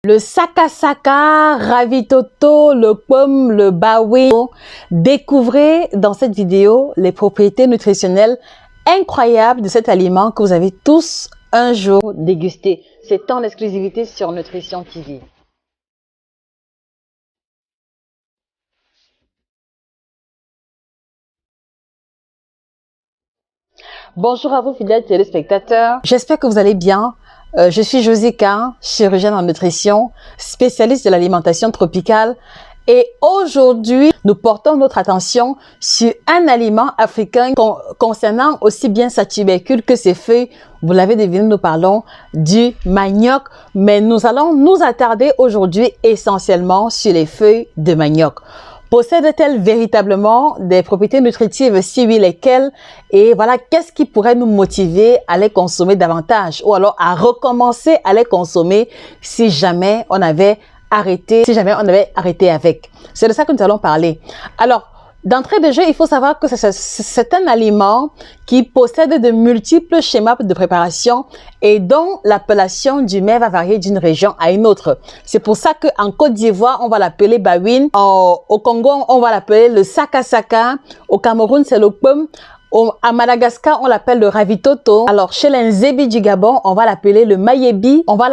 Le sakasaka, ravitoto, le pomme, le baoui. Découvrez dans cette vidéo les propriétés nutritionnelles incroyables de cet aliment que vous avez tous un jour dégusté. C'est en exclusivité sur Nutrition TV. Bonjour à vous fidèles téléspectateurs. J'espère que vous allez bien. Je suis Josica, chirurgienne en nutrition, spécialiste de l'alimentation tropicale. Et aujourd'hui, nous portons notre attention sur un aliment africain concernant aussi bien sa tubercule que ses feuilles. Vous l'avez deviné, nous parlons du manioc. Mais nous allons nous attarder aujourd'hui essentiellement sur les feuilles de manioc. Possède-t-elle véritablement des propriétés nutritives? Si oui, lesquelles? Et voilà, qu'est-ce qui pourrait nous motiver à les consommer davantage ou alors à recommencer à les consommer si jamais on avait arrêté, avec? C'est de ça que nous allons parler. Alors, d'entrée de jeu, il faut savoir que c'est un aliment qui possède de multiples schémas de préparation et dont l'appellation du mets va varier d'une région à une autre. C'est pour ça qu'en Côte d'Ivoire, on va l'appeler bawin. Au Congo, on va l'appeler le sakasaka. Au Cameroun, c'est le pomme. À Madagascar, on l'appelle le ravitoto. Alors, chez les Nzébi du Gabon, on va l'appeler le mayebi. On va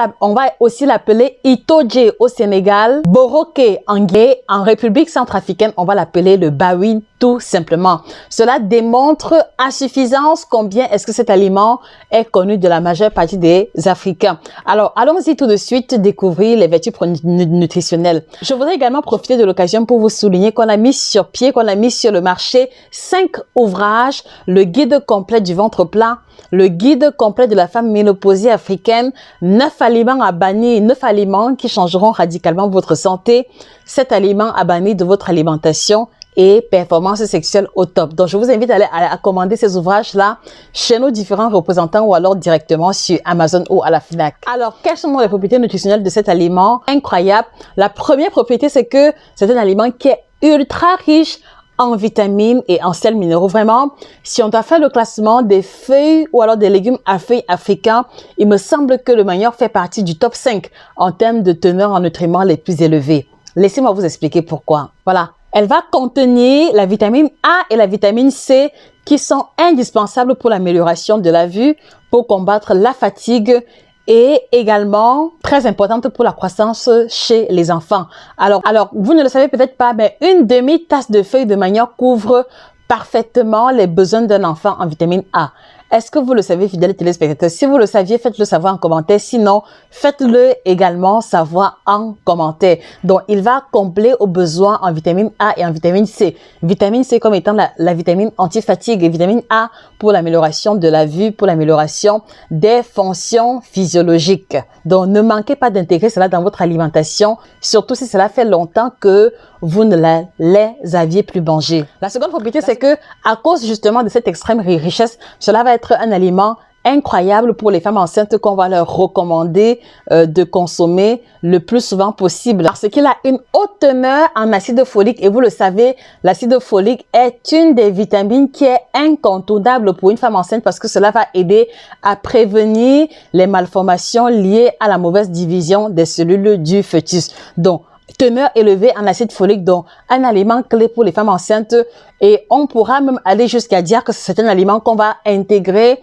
aussi l'appeler itoje au Sénégal. Boroké en Guinée. En République centrafricaine, on va l'appeler le bawin tout simplement. Cela démontre à suffisance combien est-ce que cet aliment est connu de la majeure partie des Africains. Alors, allons-y tout de suite découvrir les vertus nutritionnelles. Je voudrais également profiter de l'occasion pour vous souligner qu'on a mis sur pied, qu'on a mis sur le marché 5 ouvrages. Le guide complet du ventre plat, le guide complet de la femme ménopausée africaine, 9 aliments à bannir, 9 aliments qui changeront radicalement votre santé, 7 aliments à bannir de votre alimentation et performance sexuelle au top. Donc, je vous invite à commander ces ouvrages-là chez nos différents représentants ou alors directement sur Amazon ou à la FNAC. Alors, quelles sont les propriétés nutritionnelles de cet aliment incroyable? La première propriété, c'est que c'est un aliment qui est ultra riche en vitamines et en sels minéraux. Vraiment, si on doit faire le classement des feuilles ou alors des légumes à feuilles africains, il me semble que le manioc fait partie du top 5 en termes de teneur en nutriments les plus élevés. Laissez-moi vous expliquer pourquoi. Voilà. Elle va contenir la vitamine A et la vitamine C qui sont indispensables pour l'amélioration de la vue, pour combattre la fatigue et également très importante pour la croissance chez les enfants. Alors, vous ne le savez peut-être pas, mais une demi-tasse de feuilles de manioc couvre parfaitement les besoins d'un enfant en vitamine A. Est-ce que vous le savez, fidèles téléspectateurs? Si vous le saviez, faites-le savoir en commentaire. Sinon, faites-le également savoir en commentaire. Donc, il va combler aux besoins en vitamine A et en vitamine C. Vitamine C comme étant la vitamine anti-fatigue et vitamine A pour l'amélioration de la vue, pour l'amélioration des fonctions physiologiques. Donc, ne manquez pas d'intégrer cela dans votre alimentation, surtout si cela fait longtemps que vous ne les aviez plus mangés. La seconde propriété, c'est que à cause justement de cette extrême richesse, cela va être un aliment incroyable pour les femmes enceintes qu'on va leur recommander de consommer le plus souvent possible. Parce qu'il a une haute teneur en acide folique et vous le savez, l'acide folique est une des vitamines qui est incontournable pour une femme enceinte parce que cela va aider à prévenir les malformations liées à la mauvaise division des cellules du fœtus. Donc, teneur élevée en acide folique, donc un aliment clé pour les femmes enceintes et on pourra même aller jusqu'à dire que c'est un aliment qu'on va intégrer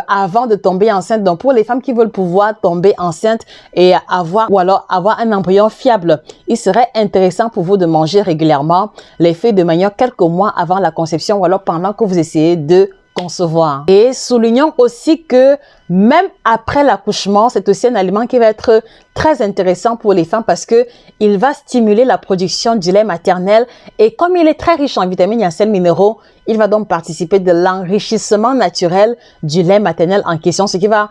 avant de tomber enceinte. Donc pour les femmes qui veulent pouvoir tomber enceinte et avoir un embryon fiable, il serait intéressant pour vous de manger régulièrement les feuilles de manioc quelques mois avant la conception ou alors pendant que vous essayez de concevoir. Et soulignons aussi que même après l'accouchement, c'est aussi un aliment qui va être très intéressant pour les femmes parce que il va stimuler la production du lait maternel et comme il est très riche en vitamines et en sels minéraux, il va donc participer de l'enrichissement naturel du lait maternel en question, ce qui va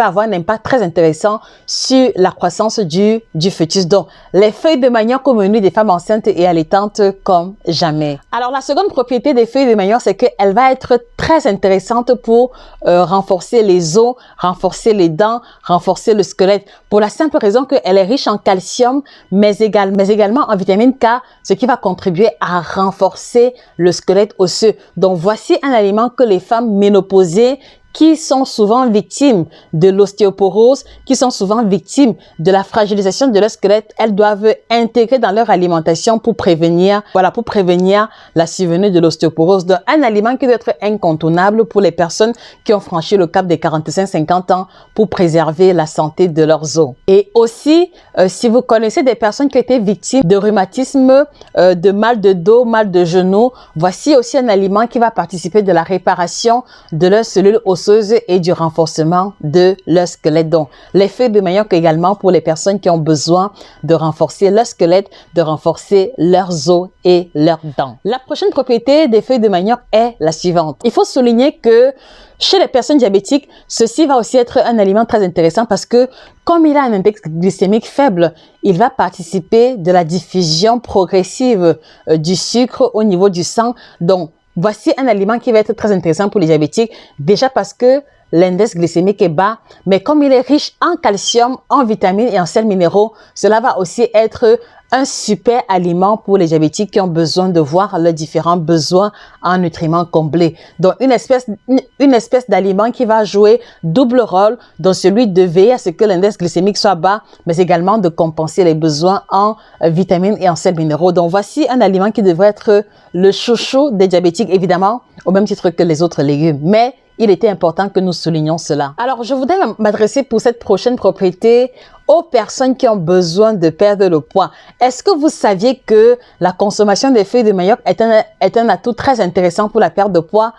avoir un impact très intéressant sur la croissance du fœtus. Donc, les feuilles de manioc au menu des femmes enceintes et allaitantes comme jamais. Alors, la seconde propriété des feuilles de manioc, c'est qu'elle va être très intéressante pour renforcer les os, renforcer les dents, renforcer le squelette. Pour la simple raison qu'elle est riche en calcium, mais également en vitamine K, ce qui va contribuer à renforcer le squelette osseux. Donc, voici un aliment que les femmes ménopausées qui sont souvent victimes de l'ostéoporose, qui sont souvent victimes de la fragilisation de leur squelette, elles doivent intégrer dans leur alimentation pour prévenir, pour prévenir la survenue de l'ostéoporose. Donc, un aliment qui doit être incontournable pour les personnes qui ont franchi le cap des 45-50 ans pour préserver la santé de leurs os. Et aussi, si vous connaissez des personnes qui ont été victimes de rhumatisme, de mal de dos, mal de genoux, voici aussi un aliment qui va participer de la réparation de leurs cellules osseuses et du renforcement de leur squelette. Donc, les feuilles de manioc également pour les personnes qui ont besoin de renforcer leur squelette, de renforcer leurs os et leurs dents. La prochaine propriété des feuilles de manioc est la suivante. Il faut souligner que chez les personnes diabétiques, ceci va aussi être un aliment très intéressant parce que comme il a un index glycémique faible, il va participer de la diffusion progressive du sucre au niveau du sang. Donc, voici un aliment qui va être très intéressant pour les diabétiques, déjà parce que l'index glycémique est bas, mais comme il est riche en calcium, en vitamines et en sels minéraux, cela va aussi être un super aliment pour les diabétiques qui ont besoin de voir leurs différents besoins en nutriments comblés. Donc, une espèce d'aliment qui va jouer double rôle dans celui de veiller à ce que l'index glycémique soit bas, mais également de compenser les besoins en vitamines et en sels minéraux. Donc, voici un aliment qui devrait être le chouchou des diabétiques, évidemment, au même titre que les autres légumes. Mais il était important que nous soulignions cela. Alors, je voudrais m'adresser pour cette prochaine propriété aux personnes qui ont besoin de perdre le poids. Est-ce que vous saviez que la consommation des feuilles de manioc est un atout très intéressant pour la perte de poids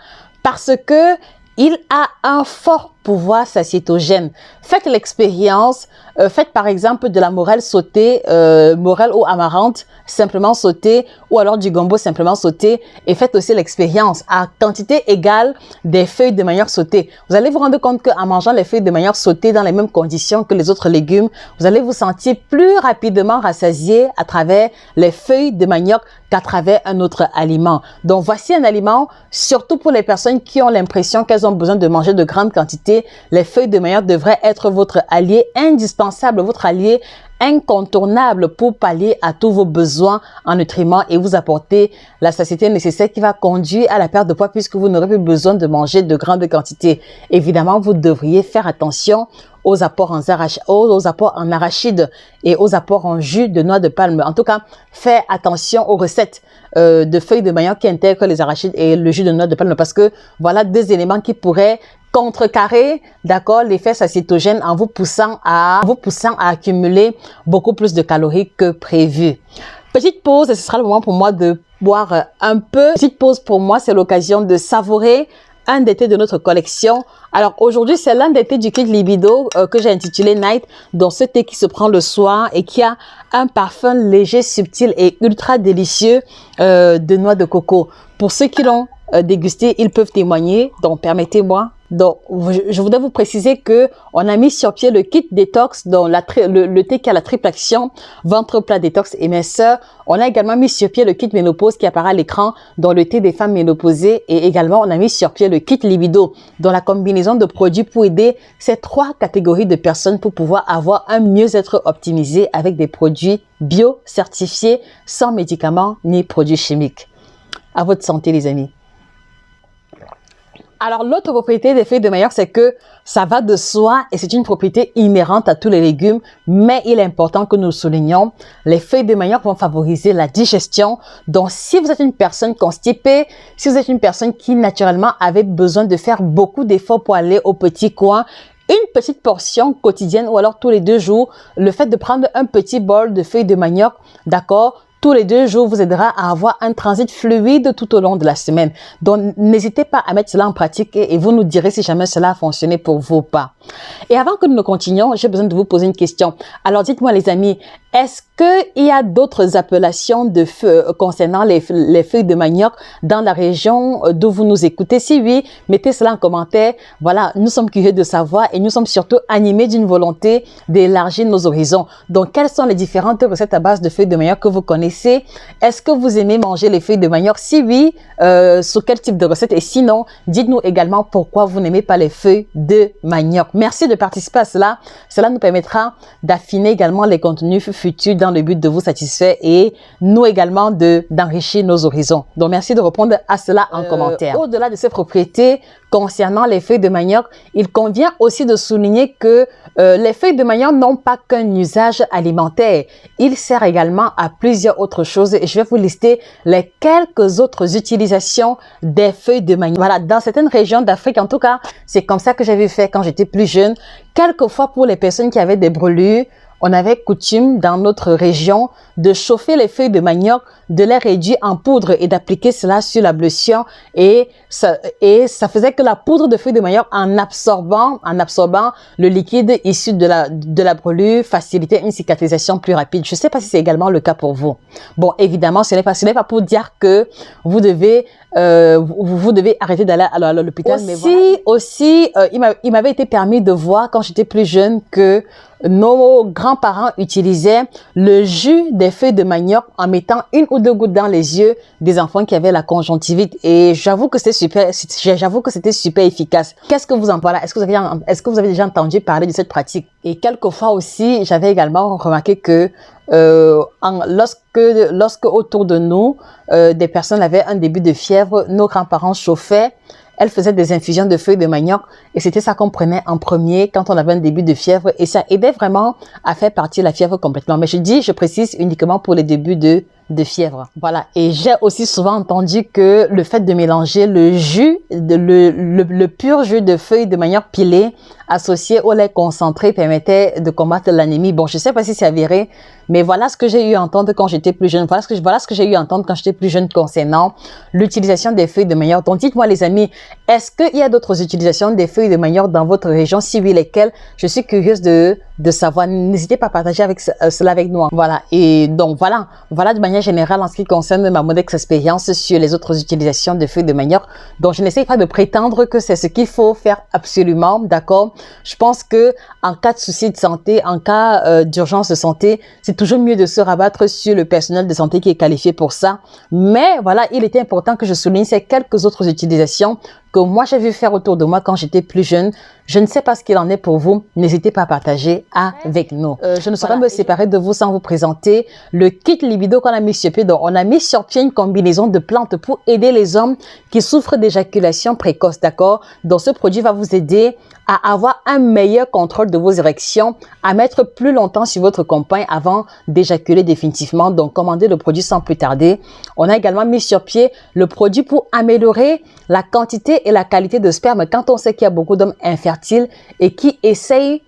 parce que il a un fort pouvoir satiétogène. Faites l'expérience, faites par exemple de la morelle sautée, morelle ou amarante simplement sautée ou alors du gombo simplement sauté et faites aussi l'expérience à quantité égale des feuilles de manioc sautées. Vous allez vous rendre compte qu'en mangeant les feuilles de manioc sautées dans les mêmes conditions que les autres légumes, vous allez vous sentir plus rapidement rassasié à travers les feuilles de manioc qu'à travers un autre aliment. Donc voici un aliment surtout pour les personnes qui ont l'impression qu'elles ont besoin de manger de grandes quantités. Les feuilles de manioc devraient être votre allié indispensable, votre allié incontournable pour pallier à tous vos besoins en nutriments et vous apporter la satiété nécessaire qui va conduire à la perte de poids puisque vous n'aurez plus besoin de manger de grandes quantités. Évidemment, vous devriez faire attention aux apports en arachide et aux apports en jus de noix de palme. En tout cas, faites attention aux recettes de feuilles de manioc qui intègrent les arachides et le jus de noix de palme parce que voilà deux éléments qui pourraient contrecarrer, d'accord, l'effet satiétogène en vous poussant à accumuler beaucoup plus de calories que prévu. Petite pause et ce sera le moment pour moi de boire un peu. Petite pause pour moi, c'est l'occasion de savourer un des thés de notre collection. Alors aujourd'hui, c'est l'un des thés du kit Libido que j'ai intitulé Night, dont ce thé qui se prend le soir et qui a un parfum léger, subtil et ultra délicieux de noix de coco. Pour ceux qui l'ont dégusté, ils peuvent témoigner. Donc permettez-moi. Donc, je voudrais vous préciser que on a mis sur pied le kit détox, dont le thé qui a la triple action, ventre plat, détox et minceur. On a également mis sur pied le kit ménopause qui apparaît à l'écran, dont le thé des femmes ménopausées. Et également, on a mis sur pied le kit libido, dont la combinaison de produits pour aider ces trois catégories de personnes pour pouvoir avoir un mieux-être optimisé avec des produits bio certifiés, sans médicaments ni produits chimiques. À votre santé, les amis. Alors, l'autre propriété des feuilles de manioc, c'est que ça va de soi et c'est une propriété inhérente à tous les légumes, mais il est important que nous le soulignions. Les feuilles de manioc vont favoriser la digestion. Donc, si vous êtes une personne constipée, si vous êtes une personne qui naturellement avait besoin de faire beaucoup d'efforts pour aller au petit coin, une petite portion quotidienne ou alors tous les 2 jours, le fait de prendre un petit bol de feuilles de manioc, d'accord, tous les 2 jours vous aidera à avoir un transit fluide tout au long de la semaine. Donc, n'hésitez pas à mettre cela en pratique et vous nous direz si jamais cela a fonctionné pour vous ou pas. Et avant que nous ne continuions, j'ai besoin de vous poser une question. Alors, dites-moi les amis, est-ce qu'il y a d'autres appellations de concernant les feuilles de manioc dans la région d'où vous nous écoutez? Si oui, mettez cela en commentaire. Voilà, nous sommes curieux de savoir et nous sommes surtout animés d'une volonté d'élargir nos horizons. Donc, quelles sont les différentes recettes à base de feuilles de manioc que vous connaissez? Est-ce que vous aimez manger les feuilles de manioc? Si oui, sur quel type de recette? Et sinon, dites-nous également pourquoi vous n'aimez pas les feuilles de manioc. Merci de participer à cela. Cela nous permettra d'affiner également les contenus futur dans le but de vous satisfaire et nous également d'enrichir nos horizons. Donc, merci de répondre à cela en commentaire. Au-delà de ces propriétés, concernant les feuilles de manioc, il convient aussi de souligner que les feuilles de manioc n'ont pas qu'un usage alimentaire. Il sert également à plusieurs autres choses et je vais vous lister les quelques autres utilisations des feuilles de manioc. Voilà, dans certaines régions d'Afrique, en tout cas, c'est comme ça que j'avais fait quand j'étais plus jeune. Quelquefois, pour les personnes qui avaient des brûlures, on avait coutume dans notre région de chauffer les feuilles de manioc, de les réduire en poudre et d'appliquer cela sur la blessure et ça faisait que la poudre de feuilles de manioc en absorbant le liquide issu de la brûlure facilitait une cicatrisation plus rapide. Je ne sais pas si c'est également le cas pour vous. Bon, évidemment, ce n'est pas pour dire que vous devez arrêter d'aller à l'hôpital. Mais voilà. Il m'avait été permis de voir quand j'étais plus jeune que nos grands-parents utilisaient le jus des feuilles de manioc en mettant 1 ou 2 gouttes dans les yeux des enfants qui avaient la conjonctivite. Et j'avoue que c'était super efficace. Qu'est-ce que vous en parlez? Est-ce que vous avez déjà entendu parler de cette pratique? Et quelquefois aussi, j'avais également remarqué que lorsque autour de nous, des personnes avaient un début de fièvre, nos grands-parents chauffaient. Elle faisait des infusions de feuilles de manioc et c'était ça qu'on prenait en premier quand on avait un début de fièvre et ça aidait vraiment à faire partir la fièvre complètement. Mais je précise uniquement pour les débuts de fièvre. Voilà. Et j'ai aussi souvent entendu que le fait de mélanger le pur jus de feuilles de manioc pilées associé au lait concentré permettait de combattre l'anémie. Bon, je sais pas si c'est avéré, mais voilà ce que j'ai eu à entendre quand j'étais plus jeune. Voilà ce que j'ai eu à entendre quand j'étais plus jeune concernant l'utilisation des feuilles de manioc. Donc, dites-moi les amis, est-ce qu'il y a d'autres utilisations des feuilles de manioc dans votre région? Si oui, lesquelles? Je suis curieuse de savoir. N'hésitez pas à partager cela avec nous. Voilà. Et donc, voilà de manière générale en ce qui concerne ma modeste expérience sur les autres utilisations de feuilles de manioc. Donc, je n'essaie pas de prétendre que c'est ce qu'il faut faire absolument, d'accord? Je pense que en cas de souci de santé, en cas d'urgence de santé, c'est toujours mieux de se rabattre sur le personnel de santé qui est qualifié pour ça. Mais voilà, il était important que je souligne ces quelques autres utilisations que moi j'ai vu faire autour de moi quand j'étais plus jeune. Je ne sais pas ce qu'il en est pour vous. N'hésitez pas à partager avec nous. Je ne saurais me séparer de vous sans vous présenter le kit libido qu'on a mis sur pied. Donc, on a mis sur pied une combinaison de plantes pour aider les hommes qui souffrent d'éjaculation précoce, d'accord? Donc, ce produit va vous aider à avoir un meilleur contrôle de vos érections, à mettre plus longtemps sur votre compagne avant d'éjaculer définitivement. Donc, commandez le produit sans plus tarder. On a également mis sur pied le produit pour améliorer la quantité et la qualité de sperme quand on sait qu'il y a beaucoup d'hommes infertiles et qui essayent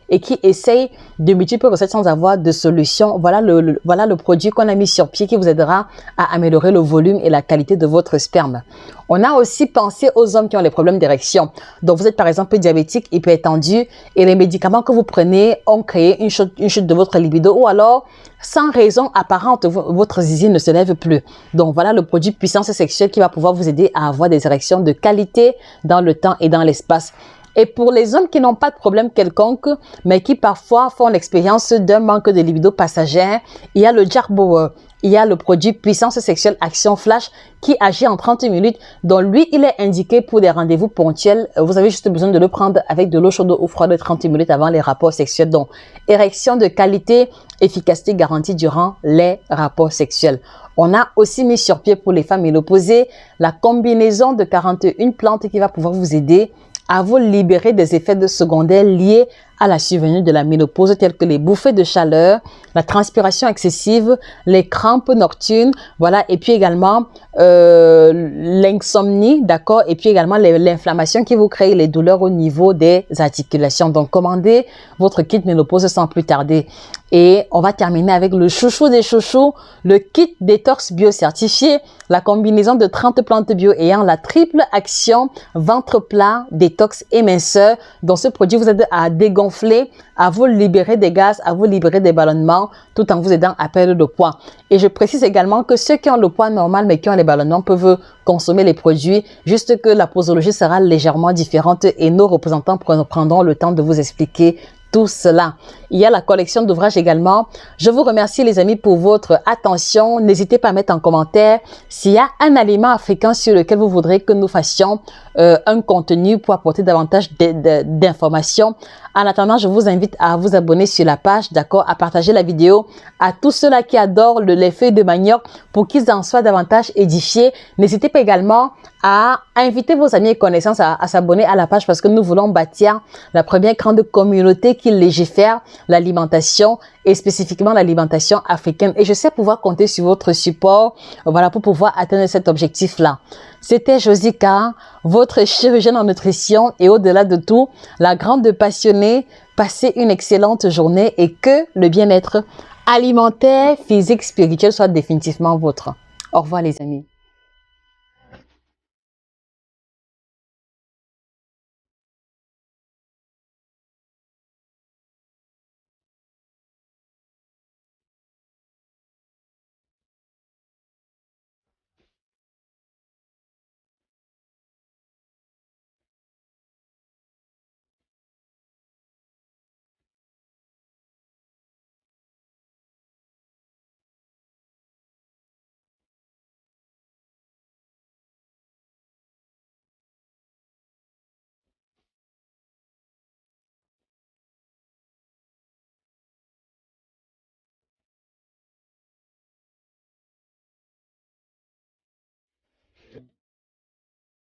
de multiples recettes sans avoir de solution. Voilà le produit qu'on a mis sur pied qui vous aidera à améliorer le volume et la qualité de votre sperme. On a aussi pensé aux hommes qui ont les problèmes d'érection. Donc, vous êtes par exemple diabétique, hypertendu et les médicaments que vous prenez ont créé une chute de votre libido ou alors, sans raison apparente, votre zizi ne se lève plus. Donc, voilà le produit puissance sexuelle qui va pouvoir vous aider à avoir des érections de qualité dans le temps et dans l'espace. Et pour les hommes qui n'ont pas de problème quelconque, mais qui parfois font l'expérience d'un manque de libido passagère, il y a le Jarbower. Il y a le produit puissance sexuelle action flash qui agit en 30 minutes. Donc lui, il est indiqué pour des rendez-vous ponctuels. Vous avez juste besoin de le prendre avec de l'eau chaude ou froide 30 minutes avant les rapports sexuels. Donc érection de qualité, efficacité garantie durant les rapports sexuels. On a aussi mis sur pied pour les femmes ménopausées la combinaison de 41 plantes qui va pouvoir vous aider à vous libérer des effets secondaires liés à la survenue de la ménopause tels que les bouffées de chaleur, la transpiration excessive, les crampes nocturnes, voilà, et puis également l'insomnie, d'accord, et puis également l'inflammation qui vous crée les douleurs au niveau des articulations. Donc, commandez votre kit ménopause sans plus tarder. Et on va terminer avec le chouchou des chouchous, le kit détox bio certifié, la combinaison de 30 plantes bio ayant la triple action ventre plat, détox et minceur. Donc, ce produit vous aide à dégonfler, à vous libérer des gaz, à vous libérer des ballonnements, tout en vous aidant à perdre de poids. Et je précise également que ceux qui ont le poids normal mais qui ont les ballonnements peuvent consommer les produits, juste que la posologie sera légèrement différente et nos représentants prendront le temps de vous expliquer tout cela. Il y a la collection d'ouvrages également. Je vous remercie les amis pour votre attention. N'hésitez pas à mettre en commentaire s'il y a un aliment africain sur lequel vous voudrez que nous fassions un contenu pour apporter davantage d'informations. En attendant, je vous invite à vous abonner sur la page, d'accord, à partager la vidéo à tous ceux-là qui adorent les feuilles de manioc pour qu'ils en soient davantage édifiés. N'hésitez pas également à inviter vos amis et connaissances à s'abonner à la page parce que nous voulons bâtir la première grande communauté qui légifère l'alimentation et spécifiquement l'alimentation africaine. Et je sais pouvoir compter sur votre support, voilà, pour pouvoir atteindre cet objectif-là. C'était Josika, votre chirurgienne en nutrition et au-delà de tout, la grande passionnée. Passez une excellente journée et que le bien-être alimentaire, physique, spirituel soit définitivement vôtre. Au revoir les amis.